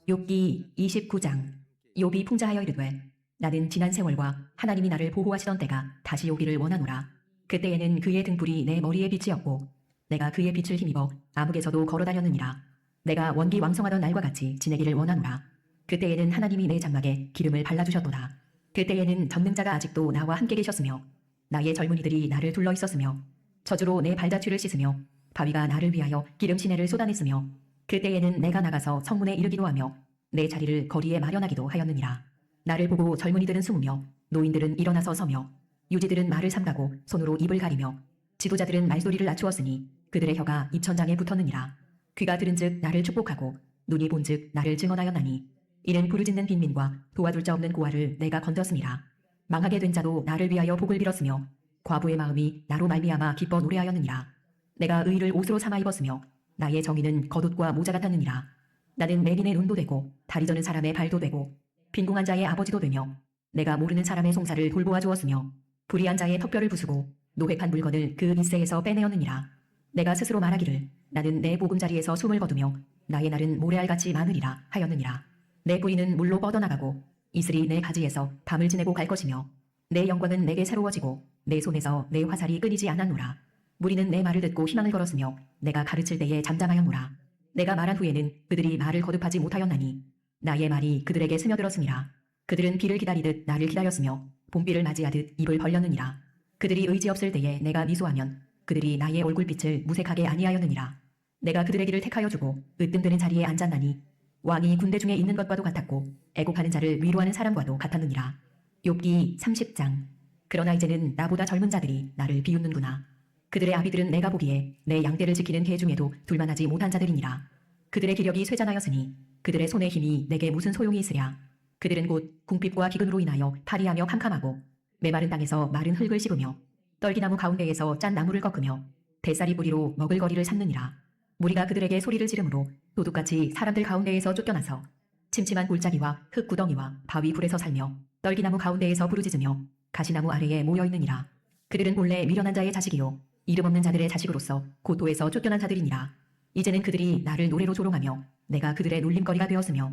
욥기 29장. 욥이 풍자하여 이르되 나는 지난 세월과 하나님이 나를 보호하시던 때가 다시 오기를 원하노라. 그때에는 그의 등불이 내 머리에 빛이었고 내가 그의 빛을 힘입어 암흑에서도 걸어다녔느니라. 내가 원기 왕성하던 날과 같이 지내기를 원하노라. 그때에는 하나님이 내 장막에 기름을 발라주셨도다. 그때에는 전능자가 아직도 나와 함께 계셨으며 나의 젊은이들이 나를 둘러 있었으며 저주로 내 발자취를 씻으며 바위가 나를 위하여 기름 시내를 쏟아냈으며 그때에는 내가 나가서 성문에 이르기도 하며 내 자리를 거리에 마련하기도 하였느니라. 나를 보고 젊은이들은 숨으며 노인들은 일어나서 서며 유지들은 말을 삼가고 손으로 입을 가리며 지도자들은 말소리를 낮추었으니 그들의 혀가 입천장에 붙었느니라. 귀가 들은즉 나를 축복하고 눈이 본즉 나를 증언하였나니 이는 부르짖는 빈민과 도와줄 자 없는 고아를 내가 건졌음이라. 망하게 된 자도 나를 위하여 복을 빌었으며 과부의 마음이 나로 말미암아 기뻐 노래하였느니라. 내가 의를 옷으로 삼아 입었으며 나의 정의는 겉옷과 모자 같았느니라. 나는 맹인의 눈도 되고 다리 저는 사람의 발도 되고 빈궁한 자의 아버지도 되며 내가 모르는 사람의 송사를 돌보아 주었으며 불의한 자의 턱뼈를 부수고 노획한 물건을 그 밑새에서 빼내었느니라. 내가 스스로 말하기를 나는 내 보금자리에서 숨을 거두며 나의 날은 모래알같이 많으리라 하였느니라. 내 뿌리는 물로 뻗어나가고 이슬이 내 가지에서 밤을 지내고 갈 것이며 내 영광은 내게 새로워지고 내 손에서 내 화살이 끊이지 않았노라. 무리는 내 말을 듣고 희망을 걸었으며 내가 가르칠 때에 잠잠하였노라. 내가 말한 후에는 그들이 말을 거듭하지 못하였나니 나의 말이 그들에게 스며들었음이라. 그들은 비를 기다리듯 나를 기다렸으며 봄비를 맞이하듯 입을 벌렸느니라. 그들이 의지 없을 때에 내가 미소하면 그들이 나의 얼굴빛을 무색하게 아니하였느니라. 내가 그들의 길을 택하여 주고 으뜸되는 자리에 앉았나니 왕이 군대 중에 있는 것과도 같았고 애곡하는 자를 위로하는 사람과도 같았느니라. 욥기 30장. 그러나 이제는 나보다 젊은 자들이 나를 비웃는구나. 그들의 아비들은 내가 보기에 내 양떼를 지키는 개 중에도 둘만하지 못한 자들이니라. 그들의 기력이 쇠잔하였으니 그들의 손의 힘이 내게 무슨 소용이 있으랴. 그들은 곧 궁핍과 기근으로 인하여 파리하며 캄캄하고 메마른 땅에서 마른 흙을 씹으며 떨기나무 가운데에서 짠 나무를 꺾으며 대사리 뿌리로 먹을 거리를 삼느니라. 무리가 그들에게 소리를 지르므로 도둑같이 사람들 가운데에서 쫓겨나서 침침한 골짜기와 흙구덩이와 바위 굴에서 살며 떨기나무 가운데에서 부르짖으며 가시나무 아래에 모여있느니라. 그들은 본래 미련한 자의 자식이요 이름 없는 자들의 자식으로서 고토에서 쫓겨난 자들이니라. 이제는 그들이 나를 노래로 조롱하며 내가 그들의 놀림거리가 되었으며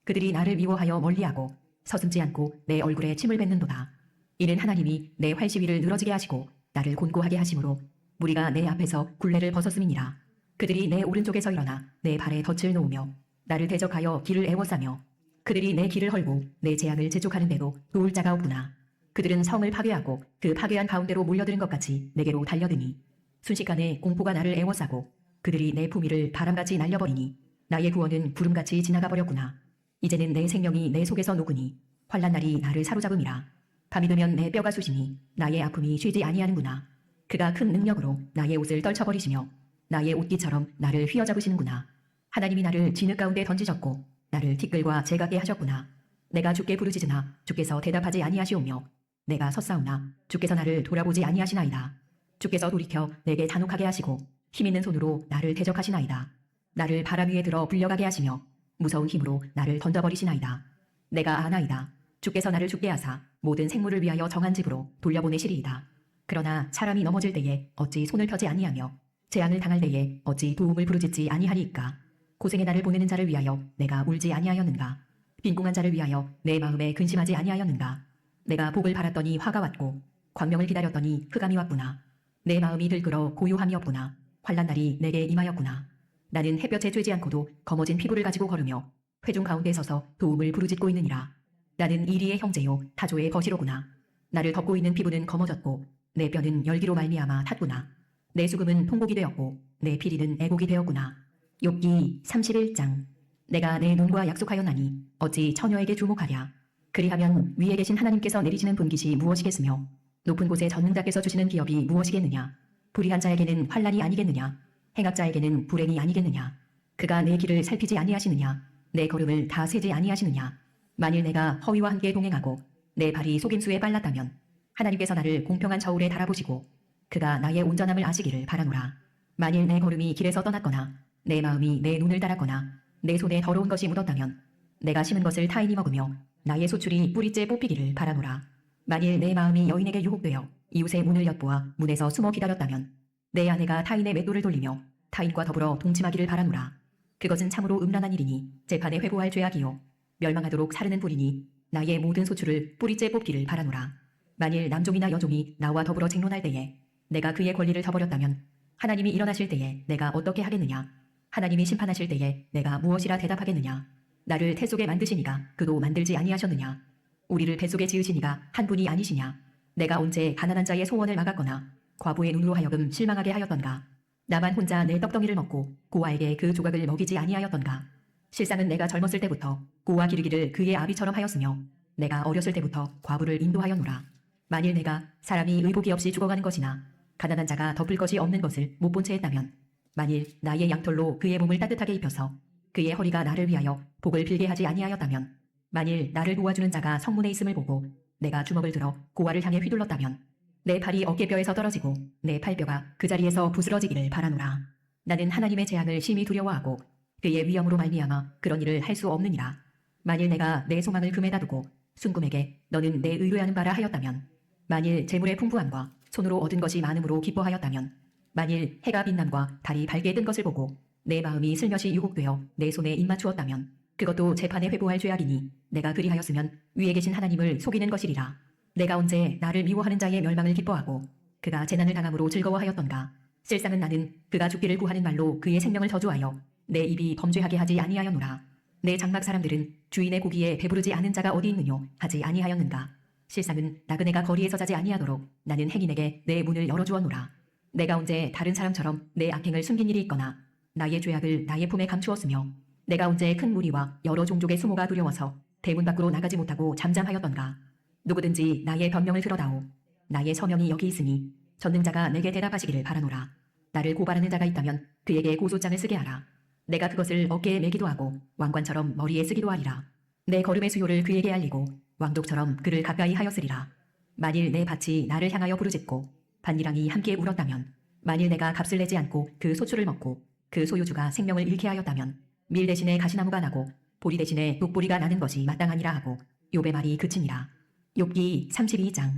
그들이 나를 미워하여 멀리하고 서슴지 않고 내 얼굴에 침을 뱉는도다. 이는 하나님이 내 활시위를 늘어지게 하시고 나를 곤고하게 하심으로 무리가 내 앞에서 굴레를 벗었음이니라. 그들이 내 오른쪽에서 일어나 내 발에 덫을 놓으며 나를 대적하여 길을 애워싸며 그들이 내 길을 헐고 내 재앙을 재촉하는데도 도울 자가 없구나. 그들은 성을 파괴하고 그 파괴한 가운데로 몰려드는 것 같이 내게로 달려드니 순식간에 공포가 나를 애워싸고 그들이 내 품위를 바람같이 날려버리니 나의 구원은 구름같이 지나가 버렸구나. 이제는 내 생명이 내 속에서 녹으니 환난 날이 나를 사로잡음이라. 밤이 되면 내 뼈가 쑤시니 나의 아픔이 쉬지 아니하는구나. 그가 큰 능력으로 나의 옷을 떨쳐버리시며 나의 옷깃처럼 나를 휘어잡으시는구나. 하나님이 나를 진흙 가운데 던지셨고 나를 티끌과 제각게 하셨구나. 내가 주께 부르짖으나 주께서 대답하지 아니하시오며 내가 섰사오나 주께서 나를 돌아보지 아니하시나이다. 주께서 돌이켜 내게 잔혹하게 하시고 힘있는 손으로 나를 대적하시나이다. 나를 바람 위에 들어 불려가게 하시며 무서운 힘으로 나를 던져버리시나이다. 내가 아나이다. 주께서 나를 죽게 하사 모든 생물을 위하여 정한 집으로 돌려보내시리이다. 그러나 사람이 넘어질 때에 어찌 손을 펴지 아니하며 재앙을 당할 때에 어찌 도움을 부르짖지 아니하리이까. 고생의 나를 보내는 자를 위하여 내가 울지 아니하였는가. 빈궁한 자를 위하여 내 마음에 근심하지 아니하였는가. 내가 복을 바랐더니 화가 왔고 광명을 기다렸더니 흑암이 왔구나. 내 마음이 들끓어 고요함이 없구나. 환난 날이 내게 임하였구나. 나는 햇볕에 쬐지 않고도 검어진 피부를 가지고 걸으며 회중 가운데 서서 도움을 부르짖고 있느니라. 나는 이리의 형제요 타조의 거시로구나. 나를 덮고 있는 피부는 검어졌고 내 뼈는 열기로 말미암아 탔구나. 내 수금은 통곡이 되었고 내 피리는 애곡이 되었구나. 욥기 31장. 내가 내 눈과 약속하였나니 어찌 처녀에게 주목하랴. 그리하면 위에 계신 하나님께서 내리시는 분깃이 무엇이겠으며 높은 곳에 전능자께서 주시는 기업이 무엇이겠느냐. 불의한 자에게는 환난이 아니겠느냐. 행악자에게는 불행이 아니겠느냐. 그가 내 길을 살피지 아니하시느냐. 내 걸음을 다 세지 아니하시느냐. 만일 내가 허위와 함께 동행하고 내 발이 속임수에 빨랐다면 하나님께서 나를 공평한 저울에 달아보시고 그가 나의 온전함을 아시기를 바라노라. 만일 내 걸음이 길에서 떠났거나 내 마음이 내 눈을 따랐거나 내 손에 더러운 것이 묻었다면 내가 심은 것을 타인이 먹으며 나의 소출이 뿌리째 뽑히기를 바라노라. 만일 내 마음이 여인에게 유혹되어 이웃의 문을 엿보아 문에서 숨어 기다렸다면 내 아내가 타인의 맷돌을 돌리며 타인과 더불어 동침하기를 바라노라. 그것은 참으로 음란한 일이니 재판에 회고할 죄악이요 멸망하도록 사르는 불이니 나의 모든 소출을 뿌리째 뽑기를 바라노라. 만일 남종이나 여종이 나와 더불어 쟁론할 때에 내가 그의 권리를 저버렸다면 하나님이 일어나실 때에 내가 어떻게 하겠느냐? 하나님이 심판하실 때에 내가 무엇이라 대답하겠느냐? 나를 태 속에 만드시니가 그도 만들지 아니하셨느냐? 우리를 뱃속에 지으시니가 한 분이 아니시냐? 내가 언제 가난한 자의 소원을 막았거나 과부의 눈으로 하여금 실망하게 하였던가? 나만 혼자 내 떡덩이를 먹고 고아에게 그 조각을 먹이지 아니하였던가? 실상은 내가 젊었을 때부터 고아 기르기를 그의 아비처럼 하였으며 내가 어렸을 때부터 과부를 인도하였노라. 만일 내가 사람이 의복이 없이 죽어가는 것이나 가난한 자가 덮을 것이 없는 것을 못 본 채 했다면 만일 나의 양털로 그의 몸을 따뜻하게 입혀서 그의 허리가 나를 위하여 복을 빌게 하지 아니하였다면 만일 나를 도와주는 자가 성문에 있음을 보고 내가 주먹을 들어 고아를 향해 휘둘렀다면 내 팔이 어깨뼈에서 떨어지고 내 팔뼈가 그 자리에서 부스러지기를 바라노라. 나는 하나님의 재앙을 심히 두려워하고 그의 위엄으로 말미암아 그런 일을 할 수 없느니라. 만일 내가 내 소망을 금에다 두고 순금에게 너는 내 의뢰하는 바라 하였다면 만일 재물의 풍부함과 손으로 얻은 것이 많음으로 기뻐하였다면 만일 해가 빛남과 달이 밝게 뜬 것을 보고 내 마음이 슬며시 유혹되어 내 손에 입맞추었다면 그것도 재판에 회고할 죄악이니 내가 그리하였으면 위에 계신 하나님을 속이는 것이리라. 내가 언제 나를 미워하는 자의 멸망을 기뻐하고 그가 재난을 당함으로 즐거워하였던가? 실상은 나는 그가 죽기를 구하는 말로 그의 생명을 저주하여 내 입이 범죄하게 하지 아니하였노라. 내 장막 사람들은 주인의 고기에 배부르지 않은 자가 어디 있느뇨 하지 아니하였는가? 실상은 나그네가 거리에서 자지 아니하도록 나는 행인에게 내 문을 열어주었노라. 내가 언제 다른 사람처럼 내 악행을 숨긴 일이 있거나 나의 죄악을 나의 품에 감추었으며 내가 언제 큰 무리와 여러 종족의 수모가 두려워서 대문 밖으로 나가지 못하고 잠잠하였던가? 누구든지 나의 변명을 들어다오. 나의 서명이 여기 있으니 전능자가 내게 대답하시기를 바라노라. 나를 고발하는 자가 있다면 그에게 고소장을 쓰게 하라. 내가 그것을 어깨에 매기도 하고 왕관처럼 머리에 쓰기도 하리라. 내 걸음의 수요를 그에게 알리고 왕족처럼 그를 가까이 하였으리라. 만일 내 밭이 나를 향하여 부르짖고 밭일랑이 함께 울었다면 만일 내가 값을 내지 않고 그 소출을 먹고 그 소유주가 생명을 잃게 하였다면 밀 대신에 가시나무가 나고 보리 대신에 독보리가 나는 것이 마땅하니라 하고 욥의 말이 그치니라. 욥기 32장.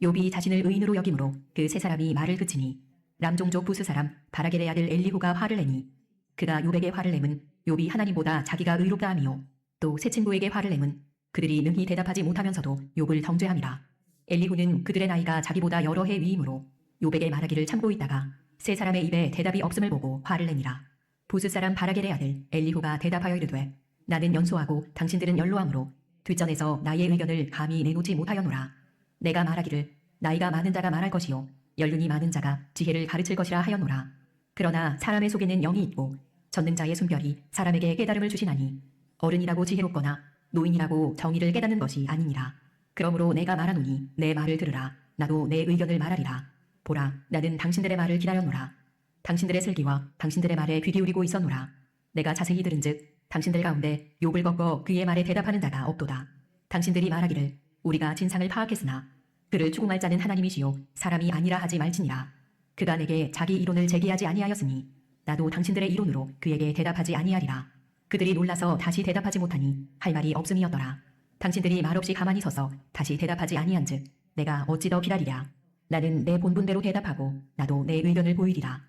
욥이 자신을 의인으로 여김으로 그 세 사람이 말을 그치니 남종족 부스 사람 바라겔의 아들 엘리후가 화를 내니 그가 욥에게 화를 내면 욥이 하나님보다 자기가 의롭다 함이요 또 세 친구에게 화를 내면 그들이 능히 대답하지 못하면서도 욥을 정죄함이라. 엘리후는 그들의 나이가 자기보다 여러 해 위이므로 욥에게 말하기를 참고 있다가 세 사람의 입에 대답이 없음을 보고 화를 내니라. 부스 사람 바라겔의 아들 엘리후가 대답하여 이르되 나는 연소하고 당신들은 연로함으로 뒷전에서 나의 의견을 감히 내놓지 못하여노라. 내가 말하기를 나이가 많은 자가 말할 것이요 연륜이 많은 자가 지혜를 가르칠 것이라 하였노라. 그러나 사람의 속에는 영이 있고 전능자의 순별이 사람에게 깨달음을 주시나니 어른이라고 지혜롭거나 노인이라고 정의를 깨닫는 것이 아니니라. 그러므로 내가 말하노니 내 말을 들으라. 나도 내 의견을 말하리라. 보라, 나는 당신들의 말을 기다렸노라. 당신들의 슬기와 당신들의 말에 귀 기울이고 있었노라. 내가 자세히 들은즉 당신들 가운데 욥을 꺾어 그의 말에 대답하는 자가 없도다. 당신들이 말하기를 우리가 진상을 파악했으나 그를 추궁할 자는 하나님이시요 사람이 아니라 하지 말지니라. 그가 내게 자기 이론을 제기하지 아니하였으니 나도 당신들의 이론으로 그에게 대답하지 아니하리라. 그들이 놀라서 다시 대답하지 못하니 할 말이 없음이었더라. 당신들이 말없이 가만히 서서 다시 대답하지 아니한즉 내가 어찌 더 기다리랴. 나는 내 본분대로 대답하고 나도 내 의견을 보이리라.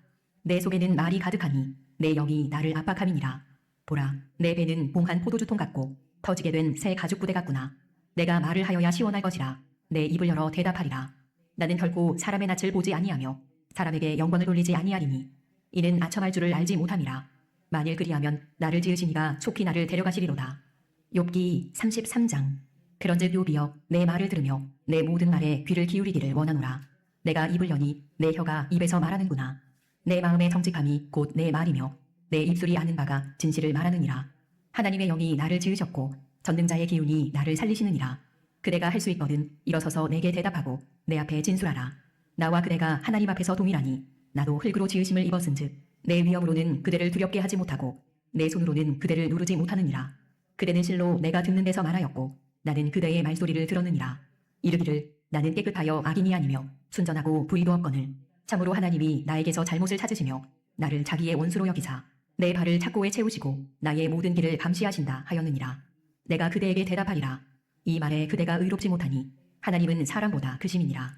내 속에는 말이 가득하니 내 영이 나를 압박함이니라. 보라, 내 배는 봉한 포도주통 같고 터지게 된 새 가죽 부대 같구나. 내가 말을 하여야 시원할 것이라. 내 입을 열어 대답하리라. 나는 결코 사람의 낯을 보지 아니하며 사람에게 영광을 돌리지 아니하리니 이는 아첨할 줄을 알지 못함이라. 만일 그리하면 나를 지으시니가 속히 나를 데려가시리로다. 욥기 33장. 그런즉 욥이여 내 말을 들으며 내 모든 말에 귀를 기울이기를 원하노라. 내가 입을 여니 내 혀가 입에서 말하는구나. 내 마음의 정직함이 곧 내 말이며 내 입술이 아는 바가 진실을 말하느니라. 하나님의 영이 나를 지으셨고 전능자의 기운이 나를 살리시느니라. 그대가 할 수 있거든 일어서서 내게 대답하고 내 앞에 진술하라. 나와 그대가 하나님 앞에서 동일하니 나도 흙으로 지으심을 입었은즉 내 위엄으로는 그대를 두렵게 하지 못하고 내 손으로는 그대를 누르지 못하느니라. 그대는 실로 내가 듣는 데서 말하였고 나는 그대의 말소리를 들었느니라. 이르기를 나는 깨끗하여 악인이 아니며 순전하고 불의도 없거늘 참으로 하나님이 나에게서 잘못을 찾으시며 나를 자기의 원수로 여기사 내 발을 착고에 채우시고 나의 모든 길을 감시하신다 하였느니라. 내가 그대에게 대답하리라. 이 말에 그대가 의롭지 못하니 하나님은 사람보다 크심이니라.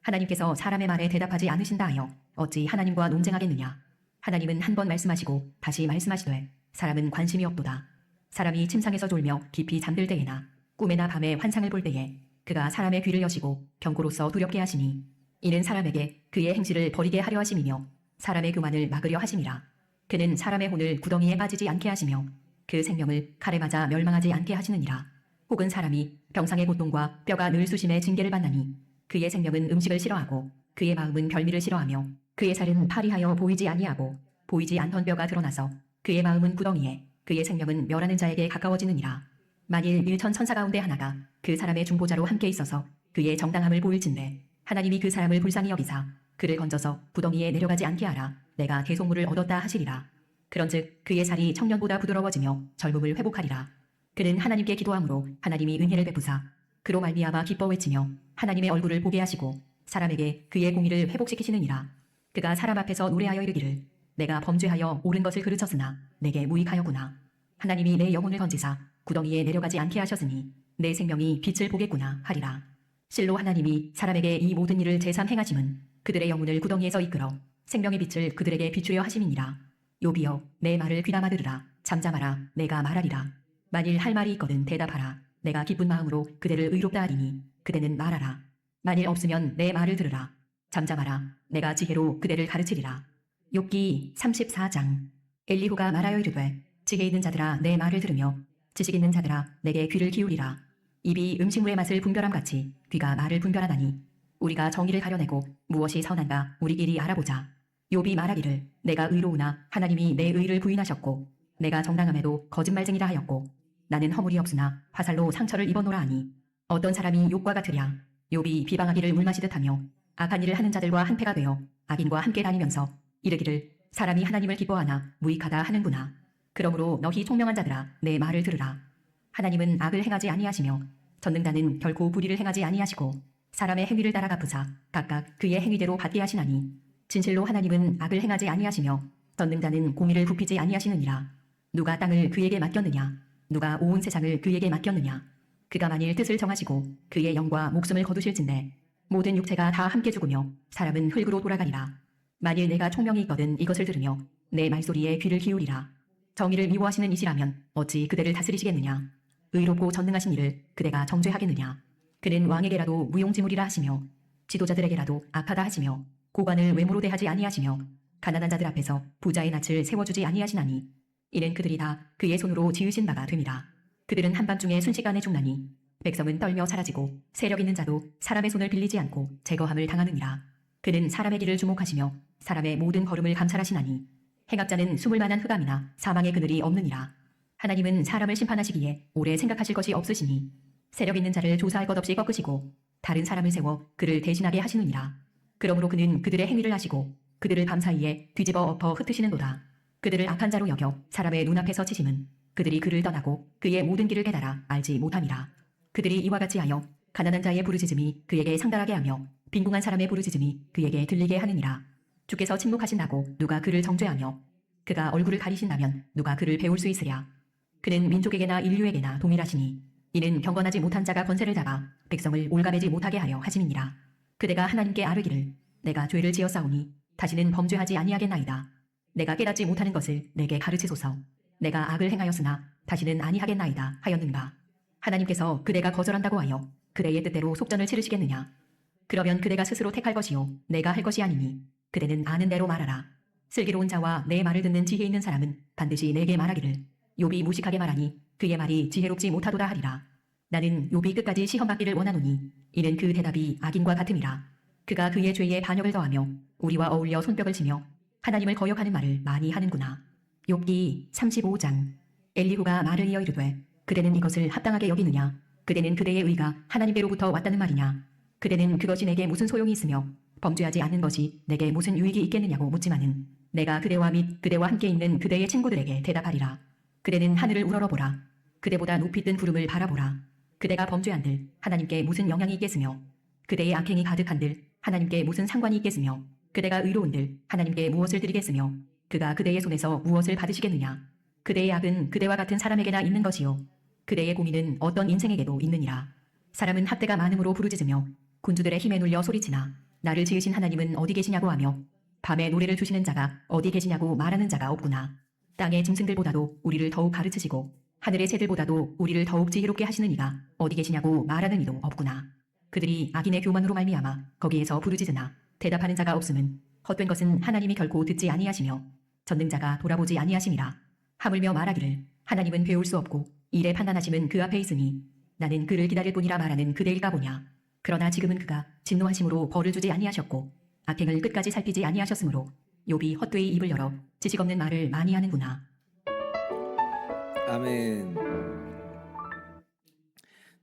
하나님께서 사람의 말에 대답하지 않으신다 하여 어찌 하나님과 논쟁하겠느냐. 하나님은 한 번 말씀하시고 다시 말씀하시되 사람은 관심이 없도다. 사람이 침상에서 졸며 깊이 잠들 때에나 꿈에나 밤에 환상을 볼 때에 그가 사람의 귀를 여시고 경고로서 두렵게 하시니 이는 사람에게 그의 행실을 버리게 하려 하심이며 사람의 교만을 막으려 하심이라. 그는 사람의 혼을 구덩이에 빠지지 않게 하시며 그 생명을 칼에 맞아 멸망하지 않게 하시느니라. 혹은 사람이 병상의 고통과 뼈가 늘 수심에 징계를 받나니 그의 생명은 음식을 싫어하고 그의 마음은 별미를 싫어하며 그의 살은 파리하여 보이지 아니하고 보이지 않던 뼈가 드러나서 그의 마음은 구덩이에 그의 생명은 멸하는 자에게 가까워지느니라. 만일 1천 천사 가운데 하나가 그 사람의 중보자로 함께 있어서 그의 정당함을 보일진대 하나님이 그 사람을 불쌍히 여기사 그를 건져서 구덩이에 내려가지 않게 하라. 내가 대속물을 얻었다 하시리라. 그런즉 그의 살이 청년보다 부드러워지며 젊음을 회복하리라. 그는 하나님께 기도함으로 하나님이 은혜를 베푸사 그로 말미암아 기뻐 외치며 하나님의 얼굴을 보게 하시고 사람에게 그의 공의를 회복시키시느니라. 그가 사람 앞에서 노래하여 이르기를 내가 범죄하여 옳은 것을 그르쳤으나 내게 무익하였구나. 하나님이 내 영혼을 건지사 구덩이에 내려가지 않게 하셨으니 내 생명이 빛을 보겠구나 하리라. 실로 하나님이 사람에게 이 모든 일을 제삼 행하심은 그들의 영혼을 구덩이에서 이끌어 생명의 빛을 그들에게 비추려 하심이니라. 욥이여 내 말을 귀담아 들으라. 잠잠하라. 내가 말하리라. 만일 할 말이 있거든 대답하라. 내가 기쁜 마음으로 그대를 의롭다 하리니 그대는 말하라. 만일 없으면 내 말을 들으라. 잠잠하라. 내가 지혜로 그대를 가르치리라. 욥기 34장. 엘리후가 말하여 이르되 지혜 있는 자들아 내 말을 들으며 지식 있는 자들아 내게 귀를 기울이라. 입이 음식물의 맛을 분별함같이 귀가 말을 분별하나니 우리가 정의를 가려내고 무엇이 선한가 우리끼리 알아보자. 욥이 말하기를 내가 의로우나 하나님이 내 의를 부인하셨고 내가 정당함에도 거짓말쟁이라 하였고 나는 허물이 없으나 화살로 상처를 입어노라 하니 어떤 사람이 욥과 같으랴. 욥이 비방하기를 물마시듯 하며 악한 일을 하는 자들과 한패가 되어 악인과 함께 다니면서 이르기를 사람이 하나님을 기뻐하나 무익하다 하는구나. 그러므로 너희 총명한 자들아 내 말을 들으라. 하나님은 악을 행하지 아니하시며 전능자는 결코 불의를 행하지 아니하시고 사람의 행위를 따라 갚으사 각각 그의 행위대로 받게 하시나니 진실로 하나님은 악을 행하지 아니하시며 전능자는 공의를 굽히지 아니하시느니라. 누가 땅을 그에게 맡겼느냐 누가 온 세상을 그에게 맡겼느냐. 그가 만일 뜻을 정하시고 그의 영과 목숨을 거두실진대 모든 육체가 다 함께 죽으며 사람은 흙으로 돌아가리라. 만일 내가 총명이 있거든 이것을 들으며 내 말소리에 귀를 기울이라. 정의를 미워하시는 이시라면 어찌 그대를 다스리시겠느냐. 의롭고 전능하신 이를 그대가 정죄하겠느냐. 그는 왕에게라도 무용지물이라 하시며 지도자들에게라도 악하다 하시며 고관을 외모로 대하지 아니하시며 가난한 자들 앞에서 부자의 낯을 세워주지 아니하시나니 이는 그들이 다 그의 손으로 지으신 바가 됨이라. 그들은 한밤중에 순식간에 죽나니 백성은 떨며 사라지고 세력 있는 자도 사람의 손을 빌리지 않고 제거함을 당하느니라. 그는 사람의 길을 주목하시며 사람의 모든 걸음을 감찰하시나니 행악자는 숨을 만한 흑암이나 사망의 그늘이 없느니라. 하나님은 사람을 심판하시기에 오래 생각하실 것이 없으시니 세력 있는 자를 조사할 것 없이 꺾으시고 다른 사람을 세워 그를 대신하게 하시느니라. 그러므로 그는 그들의 행위를 하시고 그들을 밤사이에 뒤집어 엎어 흩으시는도다. 그들을 악한 자로 여겨 사람의 눈앞에서 치심은 그들이 그를 떠나고 그의 모든 길을 깨달아 알지 못함이라. 그들이 이와 같이 하여 가난한 자의 부르짖음이 그에게 상달하게 하며 빈궁한 사람의 부르짖음이 그에게 들리게 하느니라. 주께서 침묵하신다고 누가 그를 정죄하며 그가 얼굴을 가리신다면 누가 그를 배울 수 있으랴. 그는 민족에게나 인류에게나 동일하시니 이는 경건하지 못한 자가 권세를 잡아 백성을 올가매지 못하게 하려 하심이니라. 그대가 하나님께 아뢰기를 내가 죄를 지었사오니 다시는 범죄하지 아니하겠나이다. 내가 깨닫지 못하는 것을 내게 가르치소서. 내가 악을 행하였으나 다시는 아니하겠나이다 하였는가. 하나님께서 그대가 거절한다고 하여 그대의 뜻대로 속전을 치르시겠느냐. 그러면 그대가 스스로 택할 것이요 내가 할 것이 아니니 그대는 아는 대로 말하라. 슬기로운 자와 내 말을 듣는 지혜 있는 사람은 반드시 내게 말하기를 욥이 무식하게 말하니 그의 말이 지혜롭지 못하도다 하리라. 나는 욥이 끝까지 시험받기를 원하노니 이는 그 대답이 악인과 같음이라. 그가 그의 죄에 반역을 더하며 우리와 어울려 손뼉을 치며 하나님을 거역하는 말을 많이 하는구나. 욥기 35장. 엘리후가 말을 이어 이르되 그대는 이것을 합당하게 여기느냐. 그대는 그대의 의가 하나님께로부터 왔다는 말이냐. 그대는 그것이 내게 무슨 소용이 있으며 범죄하지 않는 것이 내게 무슨 유익이 있겠느냐고 묻지만은 내가 그대와 및 그대와 함께 있는 그대의 친구들에게 대답하리라. 그대는 하늘을 우러러보라. 그대보다 높이 뜬 구름을 바라보라. 그대가 범죄한들 하나님께 무슨 영향이 있겠으며 그대의 악행이 가득한들 하나님께 무슨 상관이 있겠으며 그대가 의로운들 하나님께 무엇을 드리겠으며 그가 그대의 손에서 무엇을 받으시겠느냐? 그대의 악은 그대와 같은 사람에게나 있는 것이요. 그대의 고민은 어떤 인생에게도 있느니라. 사람은 학대가 많음으로 부르짖으며 군주들의 힘에 눌려 소리치나 나를 지으신 하나님은 어디 계시냐고 하며 밤에 노래를 주시는 자가 어디 계시냐고 말하는 자가 없구나. 땅의 짐승들보다도 우리를 더욱 가르치시고 하늘의 새들보다도 우리를 더욱 지혜롭게 하시는 이가 어디 계시냐고 말하는 이도 없구나. 그들이 악인의 교만으로 말미암아 거기에서 부르짖으나 대답하는 자가 없음은 헛된 것은 하나님이 결코 듣지 아니하시며 전능자가 돌아보지 아니하심이라. 하물며 말하기를 하나님은 배울 수 없고 일에 판단하심은 그 앞에 있으니 나는 그를 기다릴 뿐이라 말하는 그대일까 보냐. 그러나 지금은 그가 진노하심으로 벌을 주지 아니하셨고 악행을 끝까지 살피지 아니하셨으므로 욥이 헛되이 입을 열어 지식 없는 말을 많이 하는구나. 아멘.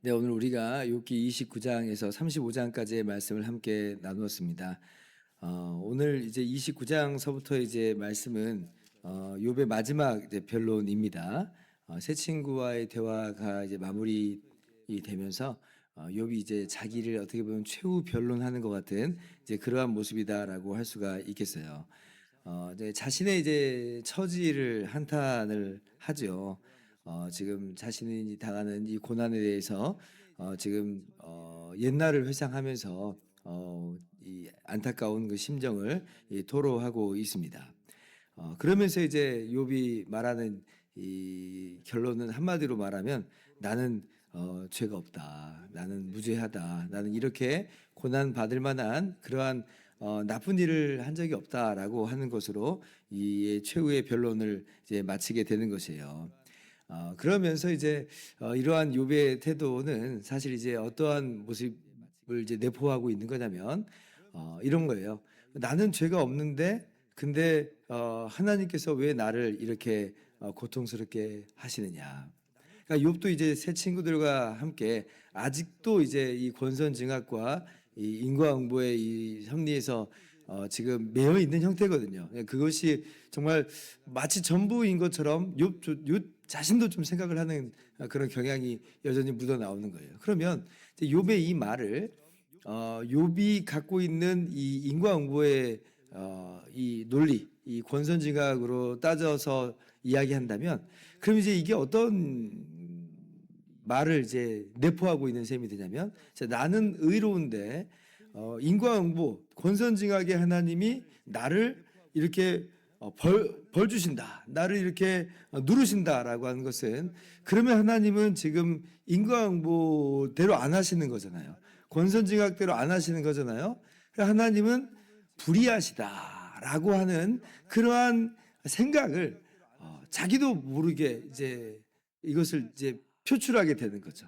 네, 오늘 우리가 욥기 29장에서 35장까지의 말씀을 함께 나누었습니다. 오늘 이제 29장서부터 이제 말씀은 욥의 마지막 이제 변론입니다. 새 친구와의 대화가 이제 마무리 되면서 욥이 이제 자기를 어떻게 보면 최후 변론하는 것 같은 이제 그러한 모습이다라고 할 수가 있겠어요. 이제 자신의 이제 처지를 한탄을 하죠. 지금 자신이 당하는 이 고난에 대해서 지금 옛날을 회상하면서 이 안타까운 그 심정을 토로하고 있습니다. 그러면서 이제 욥이 말하는 이 결론은 한마디로 말하면 나는 죄가 없다. 나는 무죄하다. 나는 이렇게 고난 받을 만한 그러한 나쁜 일을 한 적이 없다라고 하는 것으로 이 최후의 변론을 이제 마치게 되는 것이에요. 그러면서 이제 이러한 욥의 태도는 사실 이제 어떠한 모습을 이제 내포하고 있는 거냐면 이런 거예요. 나는 죄가 없는데 근데 하나님께서 왜 나를 이렇게 고통스럽게 하시느냐. 그러니까 욥도 이제 새 친구들과 함께 아직도 이제 이 권선징악과 이 인과응보의 이 섭리에서 지금 매여 있는 형태거든요. 그것이 정말 마치 전부인 것처럼 욥 자신도 좀 생각을 하는 그런 경향이 여전히 묻어 나오는 거예요. 그러면 욥의 이 말을 욥이 갖고 있는 이 인과응보의 이 논리, 이 권선징악으로 따져서 이야기한다면, 그럼 이제 이게 어떤 말을 이제 내포하고 있는 셈이 되냐면, 나는 의로운데 인과응보, 권선징악의 하나님이 나를 이렇게 벌 주신다, 나를 이렇게 누르신다라고 하는 것은, 그러면 하나님은 지금 인과응보대로 안 하시는 거잖아요. 권선징악대로 안 하시는 거잖아요. 하나님은 불의하시다라고 하는 그러한 생각을 자기도 모르게 이제 이것을 이제 표출하게 되는 거죠.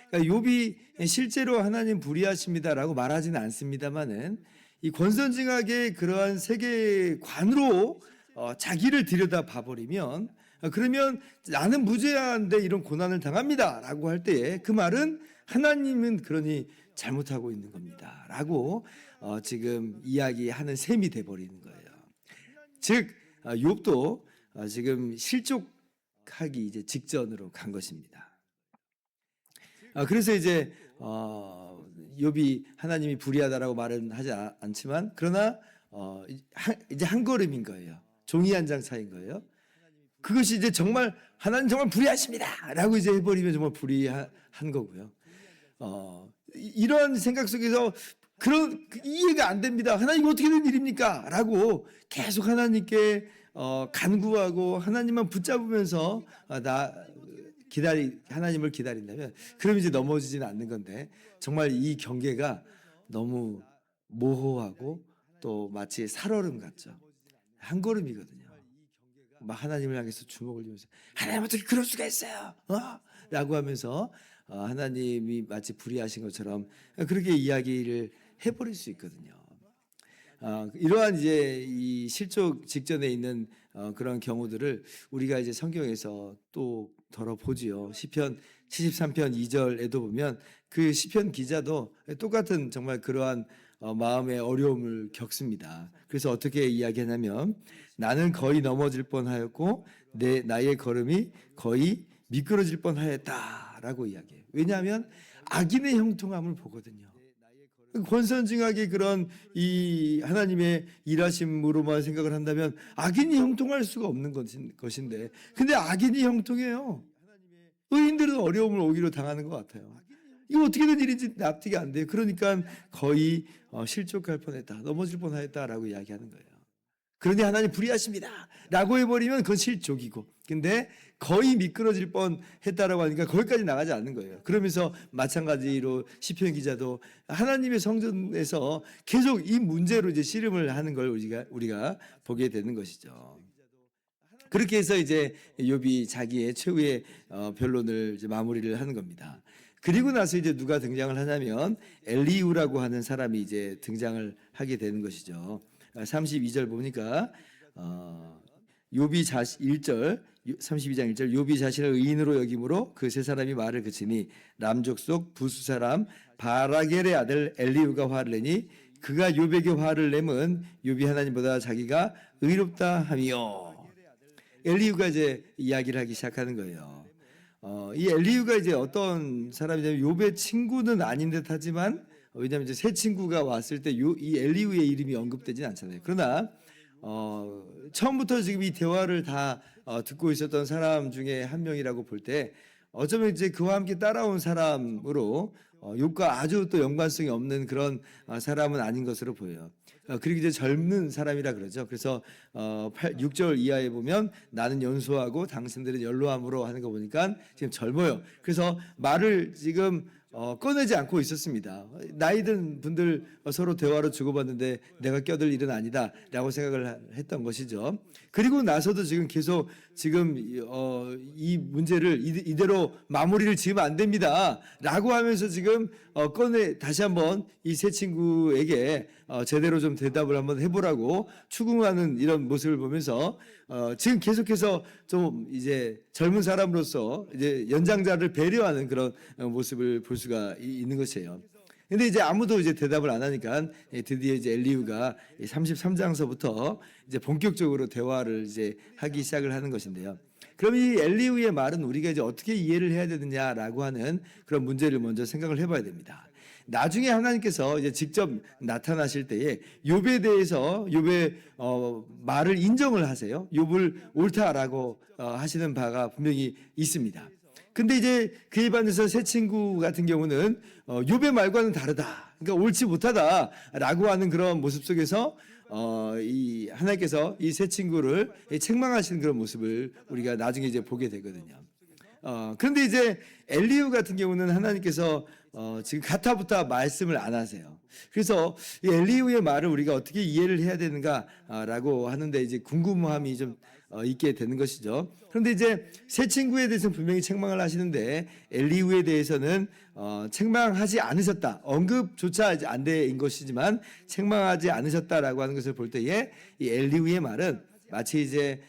그러니까 욥이 실제로 하나님 불의하십니다라고 말하지는 않습니다만은 이 권선징악의 그러한 세계관으로 자기를 들여다 봐버리면, 그러면 나는 무죄한데 이런 고난을 당합니다라고 할 때에 그 말은 하나님은 그러니 잘못하고 있는 겁니다라고 지금 이야기하는 셈이 돼버리는 거예요. 즉 욥도 지금 실족하기 이제 직전으로 간 것입니다. 그래서 이제 욥이 하나님이 불의하다라고 말은 하지 않지만, 그러나 이제 한 걸음인 거예요. 종이 한 장 차인 거예요. 그것이 이제 정말 하나님 정말 불의하십니다라고 이제 해버리면 정말 불의한 거고요. 이런 생각 속에서 그런 이해가 안 됩니다. 하나님 어떻게 된 일입니까? 라고 계속 하나님께 간구하고 하나님만 붙잡으면서 하나님을 기다린다면, 그럼 이제 넘어지지는 않는 건데, 정말 이 경계가 너무 모호하고 또 마치 살얼음 같죠. 한 걸음이거든요. 막 하나님을 향해서 주먹을 쥐면서 하나님 어떻게 그럴 수가 있어요? 라고 하면서 하나님이 마치 불의하신 것처럼 그렇게 이야기를 해버릴 수 있거든요. 이러한 이제 이 실족 직전에 있는 그런 경우들을 우리가 이제 성경에서 또 덜어보지요. 시편 73편 2절에도 보면 그 시편 기자도 똑같은 정말 그러한 마음의 어려움을 겪습니다. 그래서 어떻게 이야기하냐면, 나는 거의 넘어질 뻔하였고 나의 걸음이 거의 미끄러질 뻔하였다라고 이야기해요. 왜냐하면 악인의 형통함을 보거든요. 권선징악의 그런 이 하나님의 일하심으로만 생각을 한다면 악인이 형통할 수가 없는 것인데, 근데 악인이 형통해요. 의인들은 어려움을 오히려 당하는 것 같아요. 이거 어떻게 된 일인지 납득이 안 돼요. 그러니까 거의 실족할 뻔했다, 넘어질 뻔했다라고 이야기하는 거예요. 그러니 하나님 불의하십니다 라고 해버리면 그건 실족이고, 근데 거의 미끄러질 뻔했다라고 하니까 거기까지 나가지 않는 거예요. 그러면서 마찬가지로 시편 기자도 하나님의 성전에서 계속 이 문제로 이제 씨름을 하는 걸 우리가 보게 되는 것이죠. 그렇게 해서 이제 욥이 자기의 최후의 변론을 이제 마무리를 하는 겁니다. 그리고 나서 이제 누가 등장을 하냐면 엘리후라고 하는 사람이 이제 등장을 하게 되는 것이죠. 32절 보니까 욥이 32장 1절 욥이 자신을 의인으로 여김으로 그 세 사람이 말을 그치니 남족 속 부수 사람 바라겔의 아들 엘리후가 화를 내니 그가 욥에게 화를 내면 욥이 하나님보다 자기가 의롭다 하미요. 엘리후가 이제 이야기를 하기 시작하는 거예요. 이 엘리후가 이제 어떤 사람이냐면 욥의 친구는 아닌 듯하지만, 왜냐하면 이제 새 친구가 왔을 때 이 엘리후의 이름이 언급되진 않잖아요. 그러나 처음부터 지금 이 대화를 다 듣고 있었던 사람 중에 한 명이라고 볼 때 어쩌면 이제 그와 함께 따라온 사람으로 욥과 아주 또 연관성이 없는 그런 사람은 아닌 것으로 보여요. 그리고 이제 젊은 사람이라 그러죠. 그래서 6절 이하에 보면 나는 연소하고 당신들은 연로함으로 하는 거 보니까 지금 젊어요. 그래서 말을 지금 꺼내지 않고 있었습니다. 나이 든 분들 서로 대화로 주고받는데 내가 껴들 일은 아니다 라고 생각을 했던 것이죠. 그리고 나서도 지금 계속 지금 이 문제를 이대로 마무리를 지으면 안 됩니다 라고 하면서 지금 다시 한번 이 새 친구에게 제대로 좀 대답을 한번 해보라고 추궁하는 이런 모습을 보면서 지금 계속해서 좀 이제 젊은 사람으로서 이제 연장자를 배려하는 그런 모습을 볼 수가 있는 것이에요. 근데 이제 아무도 이제 대답을 안 하니까 드디어 이제 엘리후가 33장서부터 이제 본격적으로 대화를 이제 하기 시작을 하는 것인데요. 그럼 이 엘리후의 말은 우리가 이제 어떻게 이해를 해야 되느냐라고 하는 그런 문제를 먼저 생각을 해봐야 됩니다. 나중에 하나님께서 이제 직접 나타나실 때에 욥에 대해서 욥의 말을 인정을 하세요. 욥을 옳다라고 하시는 바가 분명히 있습니다. 근데 이제 그에 반해서 새 친구 같은 경우는 욥의 말과는 다르다, 그러니까 옳지 못하다라고 하는 그런 모습 속에서 이 하나님께서 이 새 친구를 책망하시는 그런 모습을 우리가 나중에 이제 보게 되거든요. 그런데 이제 엘리후 같은 경우는 하나님께서 지금 가타부타 말씀을 안 하세요. 그래서 이 엘리후의 말을 우리가 어떻게 이해를 해야 되는가라고 하는데 이제 궁금함이 좀 있게 되는 것이죠. 그런데 이제 새 친구에 대해서는 분명히 책망을 하시는데 엘리후에 대해서는 책망하지 않으셨다, 언급조차 안 된 것이지만 책망하지 않으셨다라고 하는 것을 볼 때에 이 엘리후의 말은 마치 이제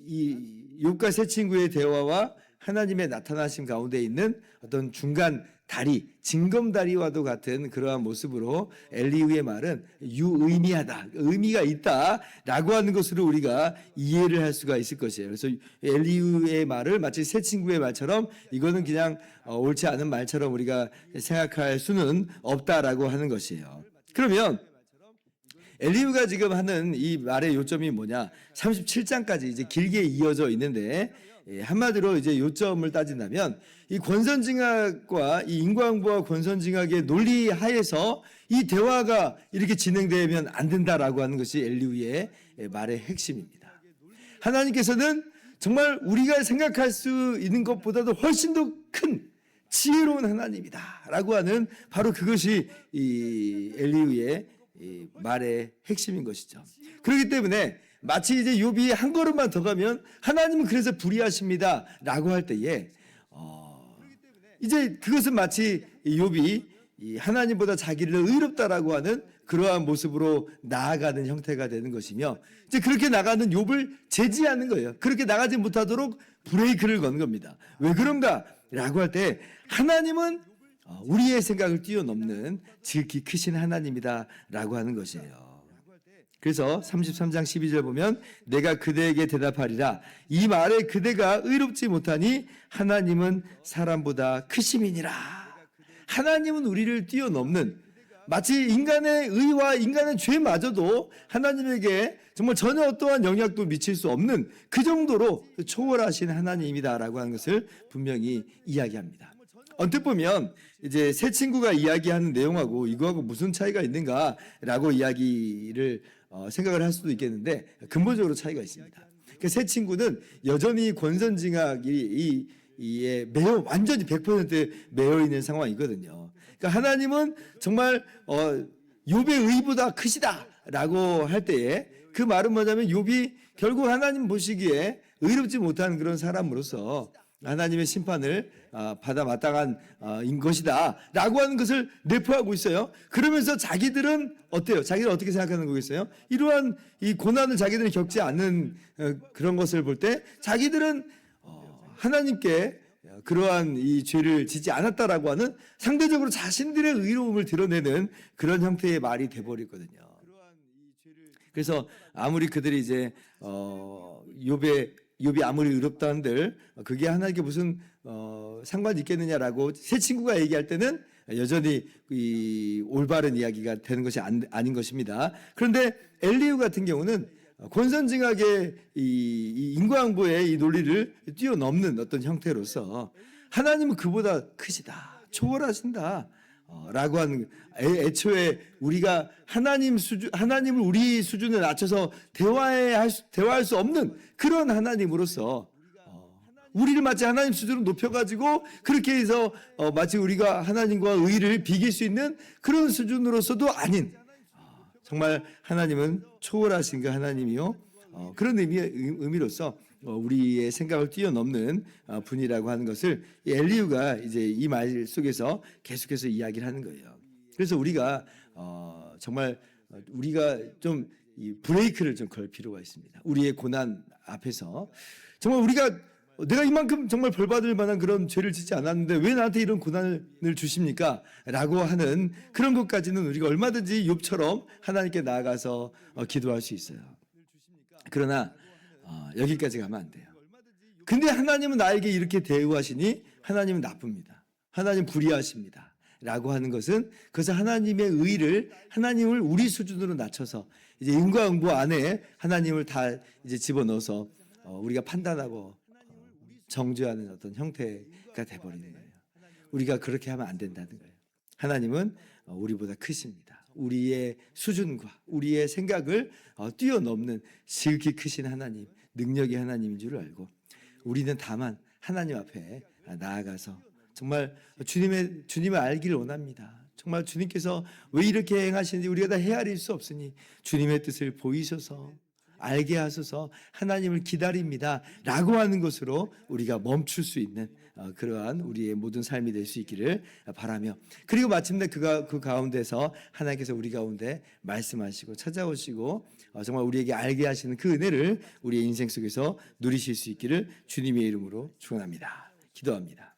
이 욥과 새 친구의 대화와 하나님의 나타나심 가운데 있는 어떤 중간 다리, 징검다리와도 같은 그러한 모습으로 엘리후의 말은 유의미하다, 의미가 있다라고 하는 것으로 우리가 이해를 할 수가 있을 것이에요. 그래서 엘리후의 말을 마치 새 친구의 말처럼 이거는 그냥 옳지 않은 말처럼 우리가 생각할 수는 없다라고 하는 것이에요. 그러면 엘리후가 지금 하는 이 말의 요점이 뭐냐? 37장까지 이제 길게 이어져 있는데 한마디로 이제 요점을 따진다면 이 권선징악과 이 인과응보와 권선징악의 논리 하에서 이 대화가 이렇게 진행되면 안 된다라고 하는 것이 엘리후의 말의 핵심입니다. 하나님께서는 정말 우리가 생각할 수 있는 것보다도 훨씬 더 큰 지혜로운 하나님이다라고 하는 바로 그것이 이 엘리후의 이 말의 핵심인 것이죠. 그렇기 때문에 마치 이제 욥이 한 걸음만 더 가면 하나님은 그래서 불의하십니다라고 할 때에 이제 그것은 마치 욥이 이 하나님보다 자기를 의롭다라고 하는 그러한 모습으로 나아가는 형태가 되는 것이며, 이제 그렇게 나가는 욥을 제지하는 거예요. 그렇게 나가지 못하도록 브레이크를 거는 겁니다. 왜 그런가라고 할 때 하나님은 우리의 생각을 뛰어넘는 지극히 크신 하나님이다라고 하는 것이에요. 그래서 33장 12절 보면 내가 그대에게 대답하리라 이 말에 그대가 의롭지 못하니 하나님은 사람보다 크심이니라. 하나님은 우리를 뛰어넘는, 마치 인간의 의와 인간의 죄마저도 하나님에게 정말 전혀 어떠한 영향도 미칠 수 없는 그 정도로 초월하신 하나님이다라고 하는 것을 분명히 이야기합니다. 언뜻 보면 이제 새 친구가 이야기하는 내용하고 이거하고 무슨 차이가 있는가라고 이야기를 생각을 할 수도 있겠는데, 근본적으로 차이가 있습니다. 그 새 친구는 여전히 권선징악이 이에 매여 완전히 100% 매여 있는 상황이거든요. 그러니까 하나님은 정말 욥의 의보다 크시다라고 할 때에 그 말은 뭐냐면 욥이 결국 하나님 보시기에 의롭지 못한 그런 사람으로서 하나님의 심판을 받아 마땅한 인 것이다라고 하는 것을 내포하고 있어요. 그러면서 자기들은 어때요? 자기들은 어떻게 생각하는 거겠어요? 이러한 이 고난을 자기들은 겪지 않는 그런 것을 볼 때 자기들은 하나님께 그러한 이 죄를 짓지 않았다라고 하는 상대적으로 자신들의 의로움을 드러내는 그런 형태의 말이 돼버리거든요. 그래서 아무리 그들이 이제 욥이 아무리 의롭다 한들 그게 하나님께 무슨 상관이 있겠느냐라고 새 친구가 얘기할 때는 여전히 이 올바른 이야기가 되는 것이 아닌 것입니다. 그런데 엘리후 같은 경우는 권선징악의 이 인과응보의 이 논리를 뛰어넘는 어떤 형태로서 하나님은 그보다 크시다, 초월하신다 라고 하는, 애초에 우리가 하나님을 우리 수준에 낮춰서 대화할 수 없는 그런 하나님으로서 우리를 마치 하나님 수준으로 높여가지고 그렇게 해서 마치 우리가 하나님과 의를 비길 수 있는 그런 수준으로서도 아닌, 정말 하나님은 초월하신 그 하나님이요, 그런 의미로서 우리의 생각을 뛰어넘는 분이라고 하는 것을 엘리후가 이제 이 말 속에서 계속해서 이야기를 하는 거예요. 그래서 우리가 정말 우리가 좀 이 브레이크를 좀 걸 필요가 있습니다. 우리의 고난 앞에서 정말 우리가 내가 이만큼 정말 벌받을 만한 그런 죄를 짓지 않았는데 왜 나한테 이런 고난을 주십니까? 라고 하는 그런 것까지는 우리가 얼마든지 욥처럼 하나님께 나아가서 기도할 수 있어요. 그러나 여기까지 가면 안 돼요. 근데 하나님은 나에게 이렇게 대우하시니 하나님은 나쁩니다. 하나님 불의하십니다. 라고 하는 것은 그것은 하나님의 의를, 하나님을 우리 수준으로 낮춰서 이제 인과응보 안에 하나님을 다 이제 집어넣어서 우리가 판단하고 정죄하는 어떤 형태가 돼버리는 거예요. 우리가 그렇게 하면 안 된다는 거예요. 하나님은 우리보다 크십니다. 우리의 수준과 우리의 생각을 뛰어넘는 지극히 크신 하나님, 능력의 하나님인 줄 알고 우리는 다만 하나님 앞에 나아가서 정말 주님을 알기를 원합니다. 정말 주님께서 왜 이렇게 행하시는지 우리가 다 헤아릴 수 없으니 주님의 뜻을 보이셔서 알게 하소서, 하나님을 기다립니다 라고 하는 것으로 우리가 멈출 수 있는 그러한 우리의 모든 삶이 될 수 있기를 바라며, 그리고 마침내 그 가운데서 하나님께서 우리 가운데 말씀하시고 찾아오시고 정말 우리에게 알게 하시는 그 은혜를 우리의 인생 속에서 누리실 수 있기를 주님의 이름으로 축원합니다. 기도합니다.